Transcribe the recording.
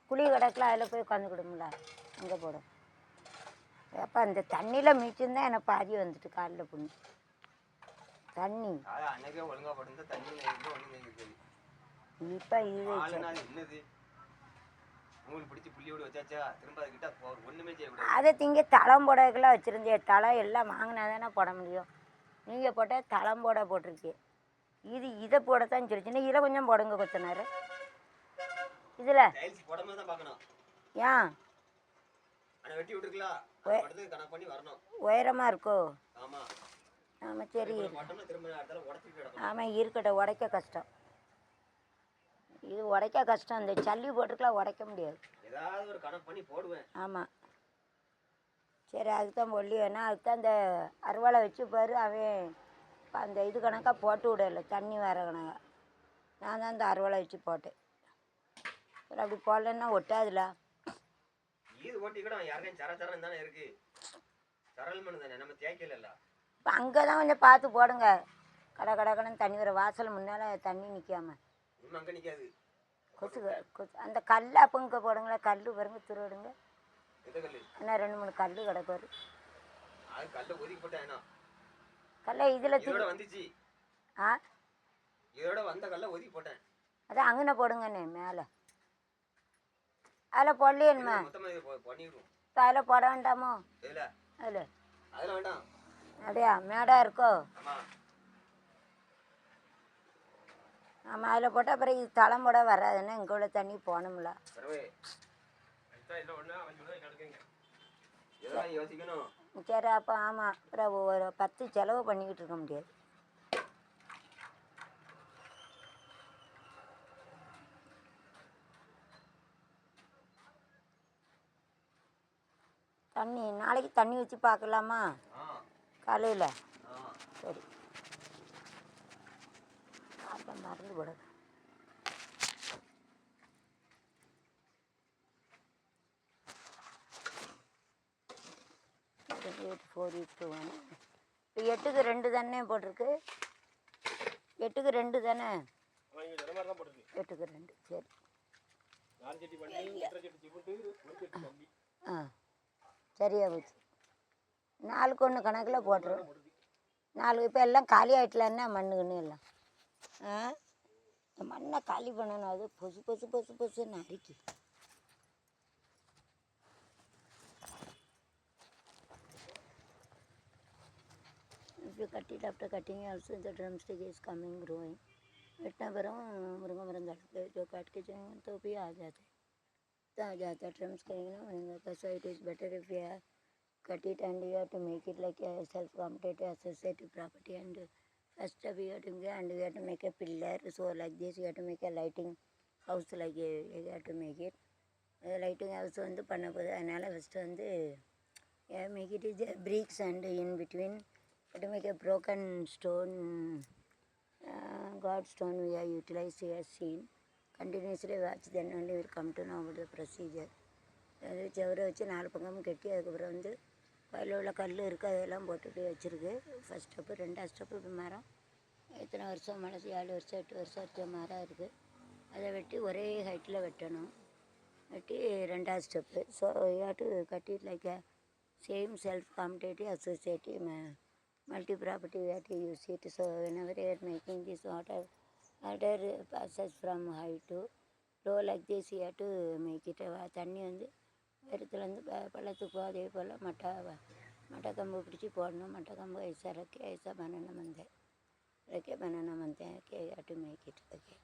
குழி கிடக்கல, அதில் போய் உட்காந்துக்கிடும்ல, அங்கே போடும். அப்போ அந்த தண்ணியில் மிச்சம்தான் எனக்கு பாதி வந்துட்டு காலில் புண்ணு. தண்ணி அன்னைக்கே ஒழுங்கா போட்டு தண்ணி இப்போ இது என்னது உங்களுக்கு பிடிச்சி புள்ளியோடு வச்சாச்சா திரும்ப அதுக்கிட்ட ஒன்றுமே செய்யக்கூடாது. அதை திங்க தளம் போடக்கெல்லாம் வச்சுருந்தே, தளம் எல்லாம் வாங்கினா தானே போட முடியும். நீங்கள் போட்டால் தளம் போட்டிருக்கே. இதை போடத்தான் சொல்லிச்சுன்னா இதில் கொஞ்சம் போடுங்க கொத்தனார். இதில் போடாம தான் பார்க்கணும். ஏன் வெட்டி விட்டுருக்கலாம், கணக்கு பண்ணி வரணும். உயரமாக இருக்கோ? ஆமாம் ஆமாம் சரி. ஆமாம் இருக்கட்டும், உடைக்க கஷ்டம். இது உடைக்க கஷ்டம். இந்த சல்லி போட்டுக்கலாம், உடைக்க முடியாது. ஏதாவது ஒரு கணக்கு பண்ணி போடுவேன். ஆமாம் சரி, அதுக்கு தான் பொல்லி வேணா. அதுக்கு தான் இந்த அருவாளை வச்சு பாரு. அவன் அந்த இது கணக்காக போட்டு விடலை, தண்ணி வர கணக்காக. நான் தான் இந்த அருவாளை வச்சு போட்டேன். சரி, அப்படி போடலன்னா ஒட்டாதுல. இது ஓட்டி கூட யாரையும் சரச்சரம் தானே இருக்கு, சரல் மண் தானே, நம்ம தேய்க்கல. இப்போ அங்கே தான் கொஞ்சம் பார்த்து போடுங்க. கடைன்னு தண்ணி வர வாசல் முன்னால் தண்ணி நிற்காம. இன்னும் அங்கே நிற்காது. கொசு அந்த கல் அப்போ இங்கே போடுங்களேன். கல் பாருங்க, திருவிடுங்க. என்ன 2-3 கல் கிடப்பாரு. கல்லை இதில் வந்துச்சு. ஆ இதோட வந்த கல்லை ஒதுக்கி போட்டேன். அதான் அங்கன போடுங்கண்ணே மேலே. அதில் போடலையேம்மா. இப்போ அதில் போட வேண்டாமோ? அதில் வேண்டாம். அப்படியா மேடாக இருக்கோ? ஆமாம், அதில் போட்டால் அப்புறம் இது தளம் போட வராதுன்னா இங்கே உள்ள தண்ணி போகணும்ல. சரி, அப்போ ஆமாம், அப்புறம் ஒரு 10 செலவு பண்ணிக்கிட்டு இருக்க முடியாது. தண்ணி நாளைக்கு தண்ணி வச்சு பார்க்கலாமா காலையில்? சரி, அப்போ மறந்து போடுது. இப்போ 8க்கு 2 தானே போட்டிருக்கு. 8க்கு 2 தானே. 8க்கு 2 சரி. ஆ சரியா போச்சு. 4க்கு 1 கணக்கில் போட்டுரும். 4 இப்போ எல்லாம் காலி ஆகிட்டலான்னா மண்ணுக்குன்னு எல்லாம். மண்ணை காலி பண்ணணும். அது பொசுன்னு அரிக்கி. If you cut it after cutting also the drumstick is coming growing. इतना बड़ा मुर्गा मरन जाते जो काट के जाएंगे तो भी आ जाते तो आ जाता ड्रम्स करेंगे ना बनेगा. So it is better if you cut it and you have to make it like a self-completed associative property. And first step you have to get and you have to make a pillar. So like this you have to make a lighting house like you have to make it. Lighting house வந்து பண்ண போகுது. அதனால் first வந்து make it is bricks and in between to make a broken stone, God stone we have utilized here seen. Continuously watch, then only will come to know about the procedure. அது செவரை வச்சு 4 பக்கமும் கட்டி அதுக்கப்புறம் வந்து அதில் உள்ள கல் இருக்குது அதெல்லாம் போட்டுட்டு வச்சுருக்கு. First step. 2வது ஸ்டெப்பு இப்போ மரம் எத்தனை வருஷம் மழை 7 வருஷம் 8 வருஷம் வச்ச மரம் இருக்குது. அதை வெட்டி ஒரே ஹைட்டில் வெட்டணும். வெட்டி 2வது step. So you have to cut it like a same self-completed associative multi-property we have to use it. So whenever you are making this water passes from high to low like this you have to make it. தண்ணி வந்து வெறுத்துலேருந்து பள்ளத்துக்கு போகும். அதே போல் மட்டை கம்பு பிடிச்சி போடணும். மட்டை கம்பு ஐசா ரக்கே ஐசா பனானா மந்தேன் ரக்கே பனானா மந்தேன். Okay, you have to make it. Okay.